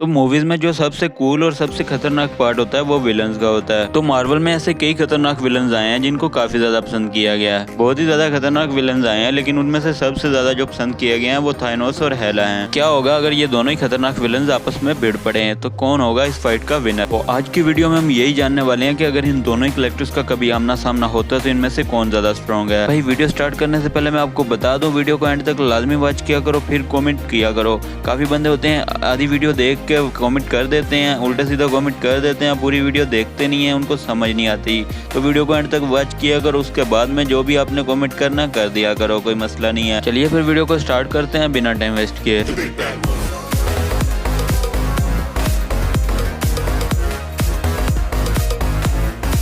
तो मूवीज में जो सबसे कूल और सबसे खतरनाक पार्ट होता है वो विलन्स का होता है। तो मार्वल में ऐसे कई खतरनाक विलन्स आए हैं जिनको काफी ज्यादा पसंद किया गया है। बहुत ही ज्यादा खतरनाक विलन्स आए हैं, लेकिन उनमें से सबसे ज्यादा जो पसंद किए गए हैं वो थानोस और हेला हैं। क्या होगा अगर ये दोनों ही खतरनाक विलन्स आपस में भिड़ पड़े हैं, तो कौन होगा इस फाइट का विनर। तो आज की वीडियो में हम यही जानने वाले हैं कि अगर इन दोनों ही कलेक्टर्स का कभी आमना सामना होता है तो इनमें से कौन ज्यादा स्ट्रॉन्ग है। भाई वीडियो स्टार्ट करने से पहले मैं आपको बता दूं, वीडियो को एंड तक लाजमी वॉच किया करो, फिर कॉमेंट किया करो। काफी बंदे होते हैं आधी वीडियो देख के कॉमेंट कर देते हैं, उल्टा सीधा कमेंट कर देते हैं, पूरी वीडियो देखते नहीं है, उनको समझ नहीं आती। तो वीडियो को एंड तक वॉच किया करो, उसके बाद में जो भी आपने कमेंट करना कर दिया करो, कोई मसला नहीं है। चलिए फिर वीडियो को स्टार्ट करते हैं बिना टाइम वेस्ट किए।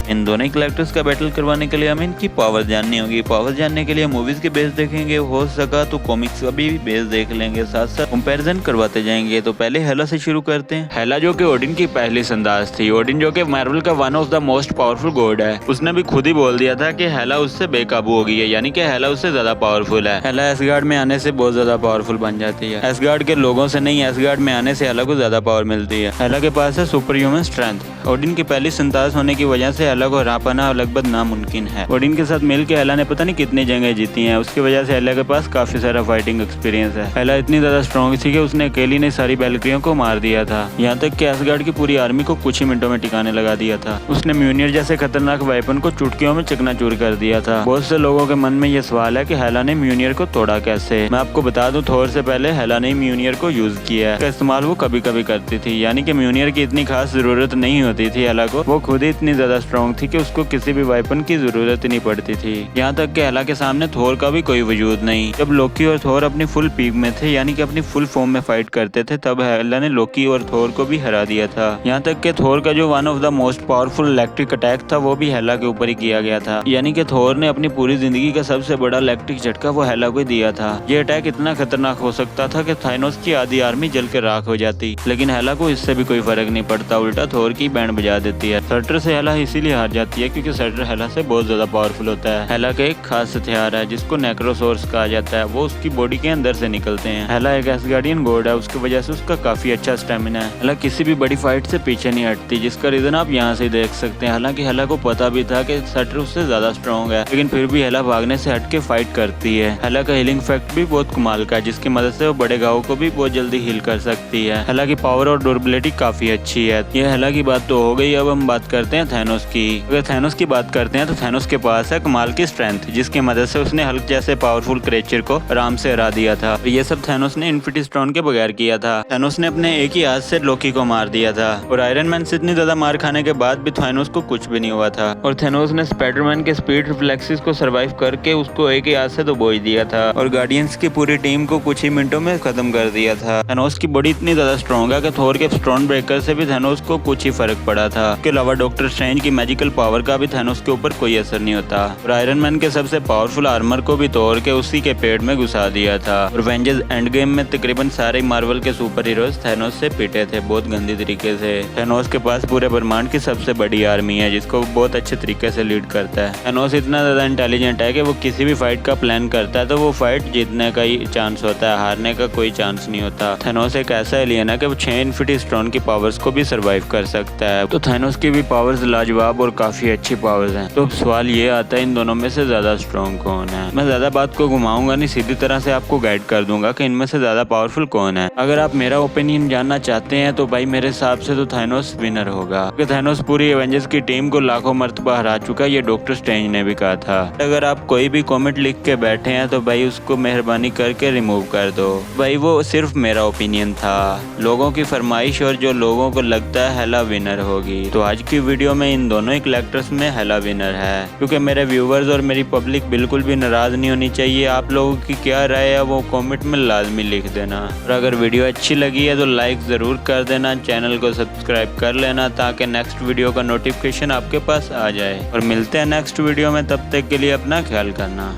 इन दोनों कलेक्टर्स का बैटल करवाने के लिए हमें इनकी पावर जाननी होगी। पावर जानने के लिए मूवीज के बेस देखेंगे, हो सका तो कॉमिक्स का भी बेस देख लेंगे, साथ साथ कंपैरिजन करवाते जाएंगे। तो पहले हेला से शुरू करते हैं। हेला जो कि ओडिन की पहली संदास थी। ओडिन जो कि मार्वल का one of the most powerful God है, उसने भी खुद ही बोल दिया था कि हेला उससे बेकाबू हो गई है, यानी कि हेला उससे ज्यादा पावरफुल है। हेला एसगार्ड में आने से बहुत ज्यादा पावरफुल बन जाती है। एसगार्ड के लोगों से नहीं, एसगार्ड में आने से हेला को ज्यादा पावर मिलती है। हेला के पास है सुपर ह्यूमन स्ट्रेंथ। ओडिन की पहली संतास होने की वजह से हेला को हरा पाना लगभग नामुमकिन है। ओडिन के साथ मिलकर हेला ने पता नहीं कितनी जंगें जीती हैं। उसकी वजह से हेला के पास काफी सारा फाइटिंग एक्सपीरियंस है। हेला इतनी ज्यादा स्ट्रॉन्ग थी कि उसने अकेली ने सारी बैलक्रियों को मार दिया था, यहाँ तक कि एसगार्ड की पूरी आर्मी को कुछ ही मिनटों में टिकाने लगा दिया था। उसने म्यूनियर जैसे खतरनाक वेपन को चुटकियों में चकनाचूर कर दिया था। बहुत से लोगों के मन में ये सवाल है कि हेला ने म्यूनियर को तोड़ा कैसे। मैं आपको बता दूं, थोर से पहले हेला ने म्यूनियर को यूज किया है। इसका इस्तेमाल वो कभी कभी करती थी, यानी कि म्यूनियर की इतनी खास जरूरत नहीं होती थी हेला को। वो खुद ही इतनी ज्यादा स्ट्रॉन्ग थी कि उसको किसी भी वेपन की जरूरत नहीं पड़ती थी। यहाँ तक कि हेला के सामने थोर का भी कोई वजूद नहीं। जब लोकी और थोर अपनी फुल पीक में थे, यानी कि अपनी फुल फॉर्म में फाइट करते थे, तब हेला ने लोकी और थोर को भी हरा दिया था। यहाँ तक कि थोर का जो one of the most powerful electric attack था वो भी हेला के ऊपर ही किया गया था, यानी कि थोर ने अपनी पूरी जिंदगी का सबसे बड़ा इलेक्ट्रिक झटका वो हेला को दिया था। ये अटैक इतना खतरनाक हो सकता था कि थानोस की आधी आर्मी जल के राख हो जाती, लेकिन हेला को इससे भी कोई फर्क नहीं पड़ता, उल्टा थोर की बैंड बजा देती है। सर्टर से हेला इसीलिए हार जाती है क्योंकि सर्टर हेला से बहुत ज्यादा पावरफुल होता है। हेला का एक खास हथियार है जिसको नेक्रोसोर्स कहा जाता है, वो उसकी बॉडी के अंदर से निकलते हैं। हेला एक एसगार्डियन गॉड है, उसकी वजह से उसका काफी अच्छा स्टेमिना है। हेला किसी भी बड़ी फाइट से पीछे नहीं हटती, जिसका रीजन आप यहाँ से देख सकते हैं। हालांकि हेला को पता भी था कि सर्टर उससे ज्यादा स्ट्रॉन्ग है, लेकिन फिर भी हेला भागने से हट के फाइट करती है। हेला का हीलिंग फैक्ट भी बहुत कमाल का है, जिसकी मदद से वो बड़े घाव को भी बहुत जल्दी हील कर सकती है। हेला की पावर और ड्यूरेबिलिटी काफी अच्छी है। ये हेला की बात तो हो गई, अब हम बात करते हैं थानोस की। अगर थानोस की बात करते हैं तो थानोस के पास है कमाल की स्ट्रेंथ, जिसकी मदद से उसने हल्क जैसे पावरफुल क्रिएचर को आराम से हरा दिया था। ये सब थानोस ने इन्फिनिटी स्टोन के बगैर किया था। थानोस ने अपने एक ही हाथ से लोकी को मार दिया था, और आयरन मैन से इतनी ज्यादा मार खाने के बाद भी थानोस को कुछ भी नहीं हुआ था। और थानोस ने स्पाइडरमैन के स्पीड रिफ्लेक्सेस को सर्वाइव करके उसको एक ही हाथ से दबोच दिया था, और गार्डियंस की पूरी टीम को कुछ ही मिनटों में खत्म कर दिया था। थानोस की बॉडी इतनी ज्यादा स्ट्रॉन्ग है कि थोर के स्टोन ब्रेकर से भी थानोस को कुछ ही फर्क पड़ा था। इसके अलावा डॉक्टर स्ट्रेंज की मैजिकल पावर का भी थानोस के ऊपर कोई असर नहीं होता, और आयरन मैन के सबसे पावरफुल आर्मर को भी तोड़ के उसी के पेट में घुसा दिया था। और एवेंजर्स एंड गेम में तकरीबन सारे मार्वल के सुपर हीरोज थानोस से पिटे थे बहुत गंदी तरीके से। थानोस के पास पूरे ब्रह्मांड की सबसे बड़ी आर्मी है, जिसको बहुत अच्छे तरीके से लीड करता है। थानोस इतना ज्यादा इंटेलिजेंट है कि वो किसी भी फाइट का प्लान करता है तो वो फाइट जीतने का ही चांस होता है, हारने का कोई चांस नहीं होता। थानोस एक ऐसा एलियन है कि वो 6 इन्फिनिटी स्टोन की पावर्स को भी सर्वाइव कर सकता है। तो थानोस की भी पावर्स लाजवाब और काफी अच्छी पावर्स हैं। तो सवाल ये आता है इन दोनों में से ज्यादा स्ट्रॉन्ग कौन है। मैं ज्यादा बात को घुमाऊंगा नहीं, सीधी तरह से आपको गाइड कर दूंगा कि इनमें से ज्यादा पावरफुल कौन है। अगर आप मेरा ओपिनियन जानना चाहते हैं तो भाई मेरे हिसाब से तो थानोस विनर होगा, क्योंकि थानोस पूरी एवेंजर्स की टीम को लाखों मर्तबा हरा चुका है, ये डॉक्टर स्ट्रेंज ने भी कहा था। अगर आप कोई भी कमेंट लिख के बैठे हैं तो भाई उसको मेहरबानी करके रिमूव कर दो। भाई वो सिर्फ मेरा ओपिनियन था, लोगों की फरमाइश और जो लोगों को लगता है हेला विनर होगी। तो आज की वीडियो में इन दोनों ही कलेक्टर्स में हेला विनर है, क्योंकि मेरे व्यूवर्स और मेरी पब्लिक बिल्कुल भी नाराज नहीं होनी चाहिए। आप लोगों की क्या राय है वो कमेंट में लाजमी लिख देना, और अगर वीडियो अच्छी लगी है तो लाइक जरूर कर देना, चैनल को सब्सक्राइब कर लेना ताकि नेक्स्ट वीडियो का नोटिफिकेशन आपके पास आ जाए। और मिलते हैं नेक्स्ट वीडियो में, तब तक के लिए अपना ख्याल करना।